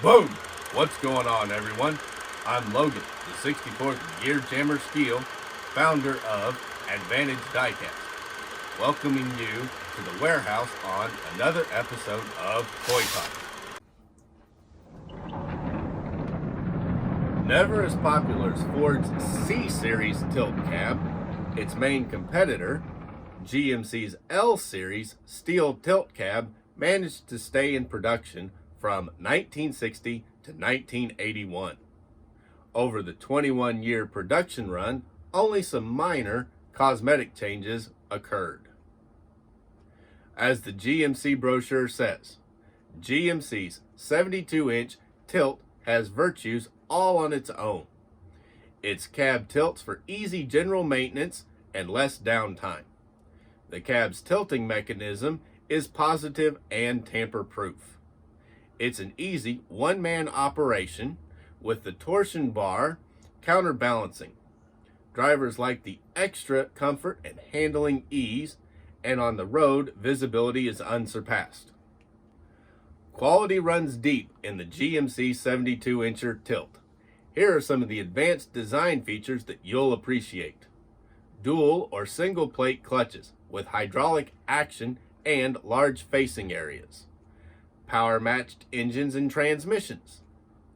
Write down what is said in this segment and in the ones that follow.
Boom! What's going on, everyone? I'm Logan, the 64th Gear Jammer Skeele, founder of Advantage Diecast, welcoming you to the warehouse on another episode of Toy Talk. Never as popular as Ford's C-Series tilt cab, its main competitor, GMC's L-Series steel tilt cab, managed to stay in production from 1960 to 1981. Over the 21-year production run, only some minor cosmetic changes occurred. As the GMC brochure says, GMC's 72-inch tilt has virtues all on its own. Its cab tilts for easy general maintenance and less downtime. The cab's tilting mechanism is positive and tamper-proof. It's an easy one-man operation with the torsion bar counterbalancing. Drivers like the extra comfort and handling ease, and on the road, visibility is unsurpassed. Quality runs deep in the GMC 72-incher tilt. Here are some of the advanced design features that you'll appreciate. Dual or single plate clutches with hydraulic action and large facing areas. Power matched engines and transmissions.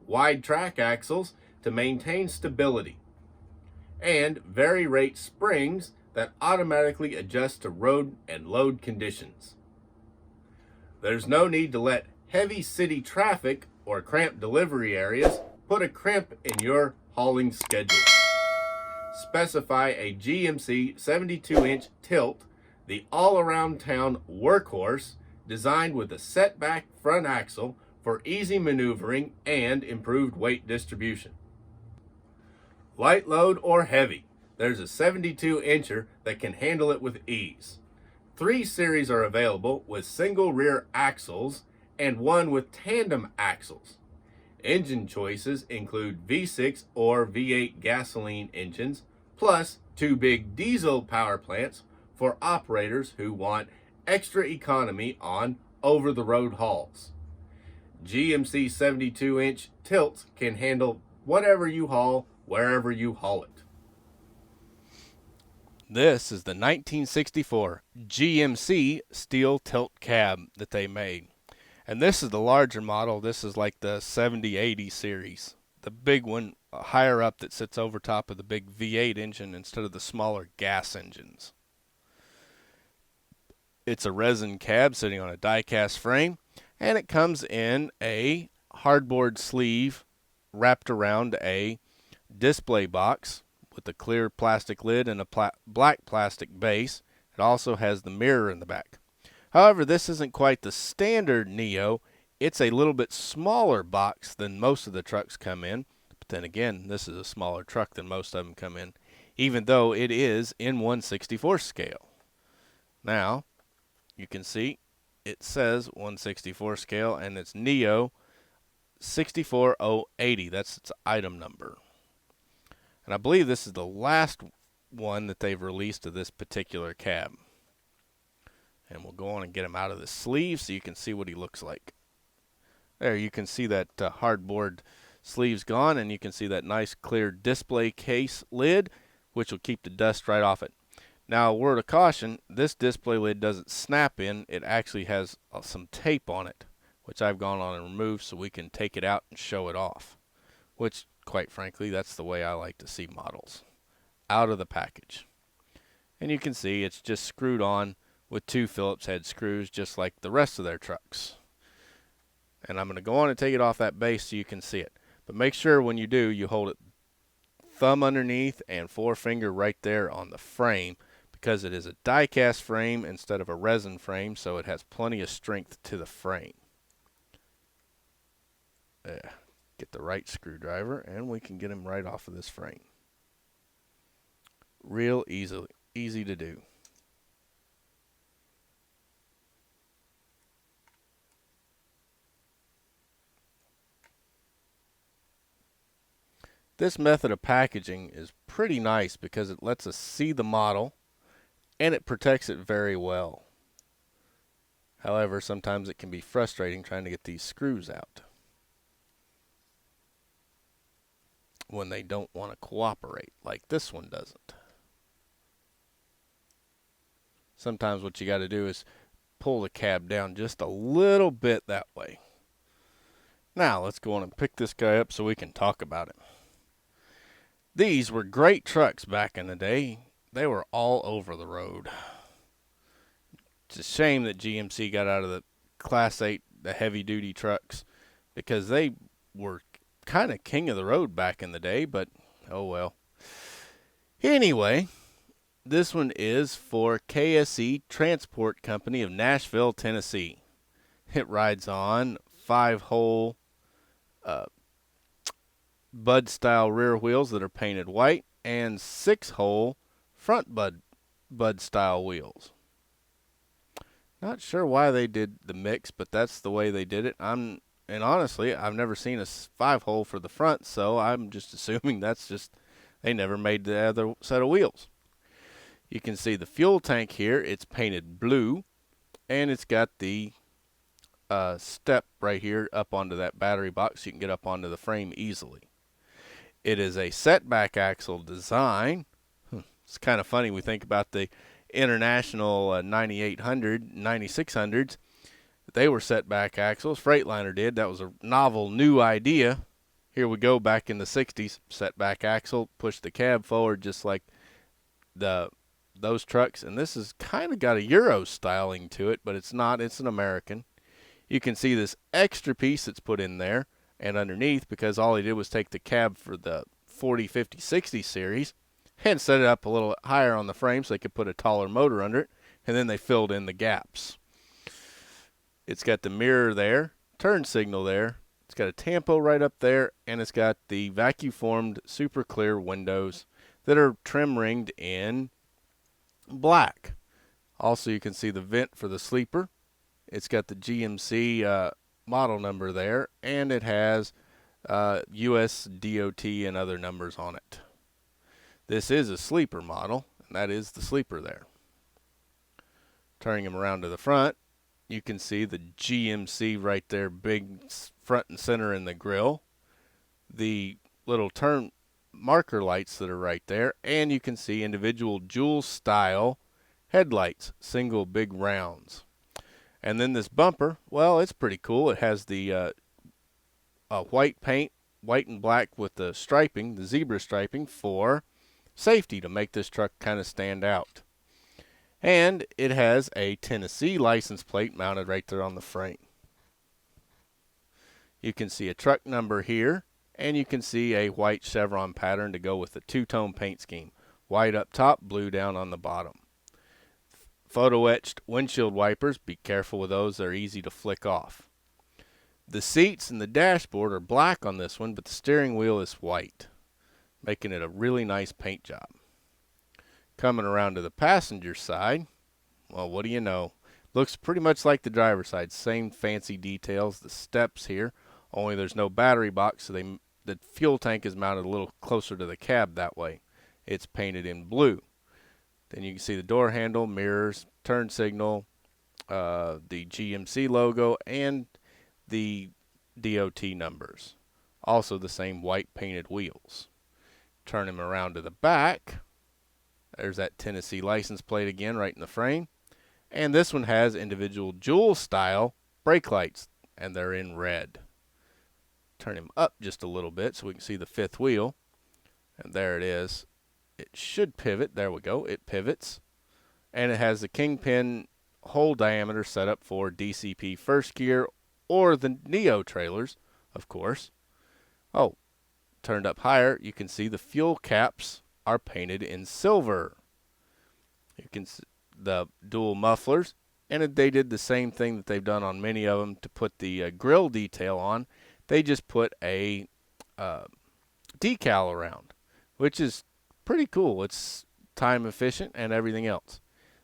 Wide track axles to maintain stability. And vari-rate springs that automatically adjust to road and load conditions. There's no need to let heavy city traffic or cramped delivery areas put a crimp in your hauling schedule. Specify a GMC 72-inch tilt, the all-around town workhorse designed with a setback front axle for easy maneuvering and improved weight distribution. Light load or heavy, there's a 72-incher that can handle it with ease. 3 series are available with single rear axles and one with tandem axles. Engine choices include V6 or V8 gasoline engines, plus 2 big diesel power plants for operators who want extra economy on over-the-road hauls. GMC 72-inch tilts can handle whatever you haul, wherever you haul it. This is the 1964 GMC steel tilt cab that they made. And this is the larger model. This is like the 70-80 series. The big one higher up that sits over top of the big V8 engine instead of the smaller gas engines. It's a resin cab sitting on a die-cast frame, and it comes in a hardboard sleeve wrapped around a display box with a clear plastic lid and a black plastic base. It also has the mirror in the back. However, this isn't quite the standard Neo. It's a little bit smaller box than most of the trucks come in. But then again, this is a smaller truck than most of them come in, even though it is in 1/64 scale. Now, you can see it says 1/64 scale, and it's Neo 64080. That's its item number. And I believe this is the last one that they've released of this particular cab. And we'll go on and get him out of the sleeve so you can see what he looks like. There, you can see that hardboard sleeve's gone, and you can see that nice clear display case lid, which will keep the dust right off it. Now, a word of caution, this display lid doesn't snap in. It actually has some tape on it, which I've gone on and removed so we can take it out and show it off. Which, quite frankly, that's the way I like to see models. Out of the package. And you can see it's just screwed on with 2 Phillips head screws, just like the rest of their trucks. And I'm going to go on and take it off that base so you can see it. But make sure when you do, you hold it thumb underneath and forefinger right there on the frame, because it is a die-cast frame instead of a resin frame, so it has plenty of strength to the frame. There. Get the right screwdriver, and we can get him right off of this frame. Real easy to do. This method of packaging is pretty nice because it lets us see the model and it protects it very well. However, sometimes it can be frustrating trying to get these screws out. when they don't want to cooperate, like this one doesn't. Sometimes what you got to do is pull the cab down just a little bit that way. Now let's go on and pick this guy up so we can talk about him. These were great trucks back in the day. They were all over the road. It's a shame that GMC got out of the Class 8, the heavy-duty trucks, because they were kind of king of the road back in the day, but oh well. Anyway, this one is for KSE Transport Company of Nashville, Tennessee. It rides on 5-hole Bud-style rear wheels that are painted white and 6-hole front Bud-style wheels. Not sure why they did the mix, but that's the way they did it. And honestly, I've never seen a 5-hole for the front, so I'm just assuming that's just they never made the other set of wheels. You can see the fuel tank here. It's painted blue, and it's got the step right here up onto that battery box. You can get up onto the frame easily. It is a setback axle design. It's kind of funny. We think about the International 9800, 9600s. They were setback axles. Freightliner did. That was a novel, new idea. Here we go back in the 60s. Setback axle, push the cab forward just like those trucks. And this has kind of got a Euro styling to it, but it's not. It's an American. You can see this extra piece that's put in there and underneath, because all he did was take the cab for the 40, 50, 60 series and set it up a little higher on the frame so they could put a taller motor under it, and then they filled in the gaps. It's got the mirror there, turn signal there, it's got a tampo right up there, and it's got the vacuum-formed super clear windows that are trim-ringed in black. Also, you can see the vent for the sleeper. It's got the GMC model number there, and it has US DOT and other numbers on it. This is a sleeper model, and that is the sleeper there. Turning him around to the front, you can see the GMC right there, big front and center in the grill. The little turn marker lights that are right there, and you can see individual jewel style headlights, single big rounds. And then this bumper, well, it's pretty cool. It has the white paint, white and black with the striping, the zebra striping for safety to make this truck kind of stand out. And it has a Tennessee license plate mounted right there on the frame. You can see a truck number here, and you can see a white chevron pattern to go with the two-tone paint scheme. White up top, blue down on the bottom. Photo etched windshield wipers. Be careful with those. They're easy to flick off. The seats and the dashboard are black on this one, but the steering wheel is white, making it a really nice paint job. Coming around to the passenger side, well, what do you know? Looks pretty much like the driver's side. Same fancy details. The steps here, only there's no battery box, so the fuel tank is mounted a little closer to the cab that way. It's painted in blue. Then you can see the door handle, mirrors, turn signal, the GMC logo, and the DOT numbers. Also the same white painted wheels. Turn him around to the back. There's that Tennessee license plate again right in the frame. And this one has individual jewel style brake lights, and they're in red. Turn him up just a little bit so we can see the fifth wheel. And there it is. It should pivot. There we go. It pivots. And it has the Kingpin hole diameter set up for DCP first gear or the Neo trailers, of course. Oh, turned up higher, you can see the fuel caps are painted in silver. You can see the dual mufflers, and they did the same thing that they've done on many of them to put the grill detail on. They just put a decal around, which is pretty cool. It's time efficient and everything else.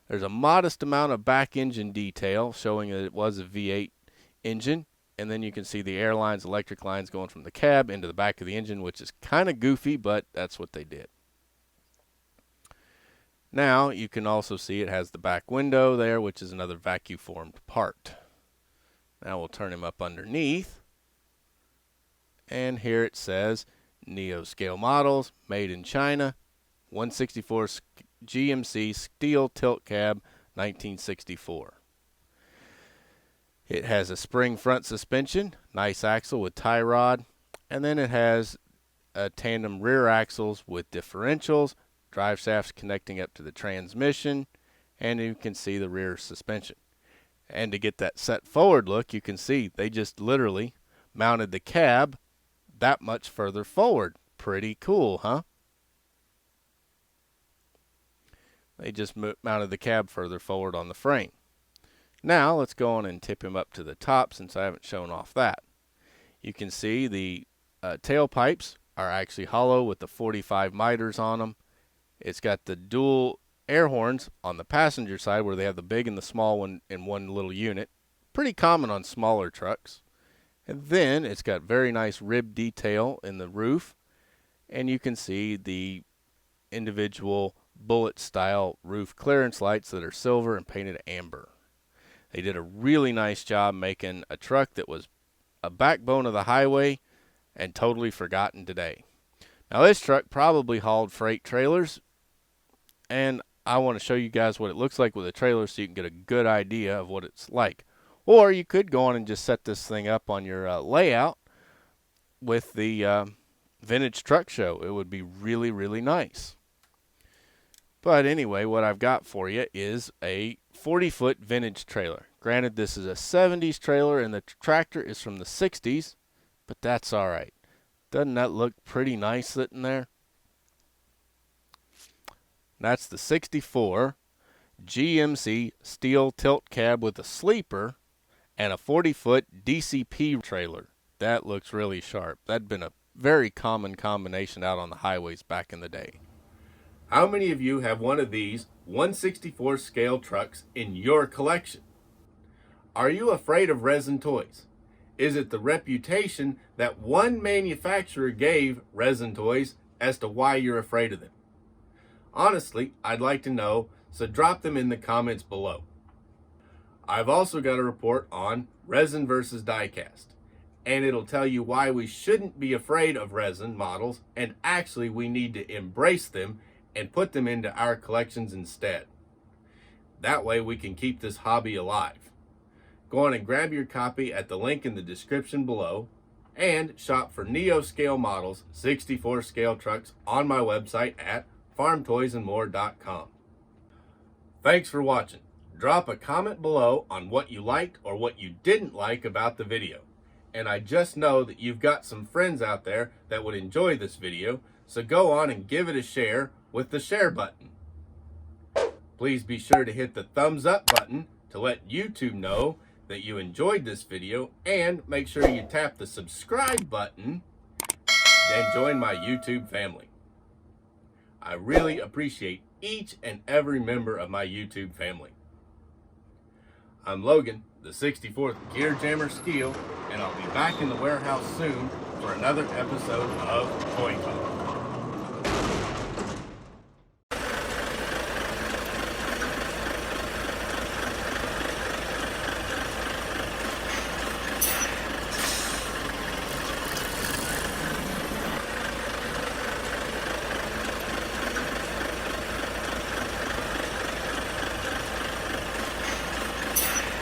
There's a modest amount of back engine detail showing that it was a V8 engine, and then you can see the air lines, electric lines going from the cab into the back of the engine, which is kind of goofy, but that's what they did. Now you can also see it has the back window there, which is another vacuum formed part. Now we'll turn him up underneath, and here it says Neo scale models, made in China, 164 GMC steel tilt cab, 1964. It has a spring front suspension, nice axle with tie rod, and then it has a tandem rear axles with differentials, drive shafts connecting up to the transmission, and you can see the rear suspension. And to get that set forward look, you can see they just literally mounted the cab that much further forward. Pretty cool, huh? They just mounted the cab further forward on the frame. Now let's go on and tip him up to the top, since I haven't shown off that. You can see the tailpipes are actually hollow with the 45 miters on them. It's got the dual air horns on the passenger side, where they have the big and the small one in one little unit. Pretty common on smaller trucks. And then it's got very nice rib detail in the roof, and you can see the individual bullet style roof clearance lights that are silver and painted amber. They did a really nice job making a truck that was a backbone of the highway and totally forgotten today. Now this truck probably hauled freight trailers, and I want to show you guys what it looks like with a trailer so you can get a good idea of what it's like. Or you could go on and just set this thing up on your layout with the vintage truck show. It would be really, really nice. But anyway, what I've got for you is a 40-foot vintage trailer. Granted, this is a 70s trailer and the tractor is from the 60s, but that's all right. Doesn't that look pretty nice sitting there? That's the 64 GMC steel tilt cab with a sleeper and a 40-foot DCP trailer. That looks really sharp. That'd been a very common combination out on the highways back in the day. How many of you have one of these 1/64 scale trucks in your collection? Are you afraid of resin toys? Is it the reputation that one manufacturer gave resin toys as to why you're afraid of them? Honestly, I'd like to know, so drop them in the comments below. I've also got a report on resin versus diecast, and it'll tell you why we shouldn't be afraid of resin models, and actually we need to embrace them and put them into our collections instead. That way we can keep this hobby alive. Go on and grab your copy at the link in the description below, and shop for Neo scale models, 64 scale trucks on my website at farmtoysandmore.com. Thanks for watching. Drop a comment below on what you liked or what you didn't like about the video. And I just know that you've got some friends out there that would enjoy this video, so go on and give it a share with the share button. Please be sure to hit the thumbs up button to let YouTube know that you enjoyed this video, and make sure you tap the subscribe button and join my YouTube family. I really appreciate each and every member of my YouTube family. I'm Logan, the 64th Gear Jammer Skeele, and I'll be back in the warehouse soon for another episode of Toy Talk.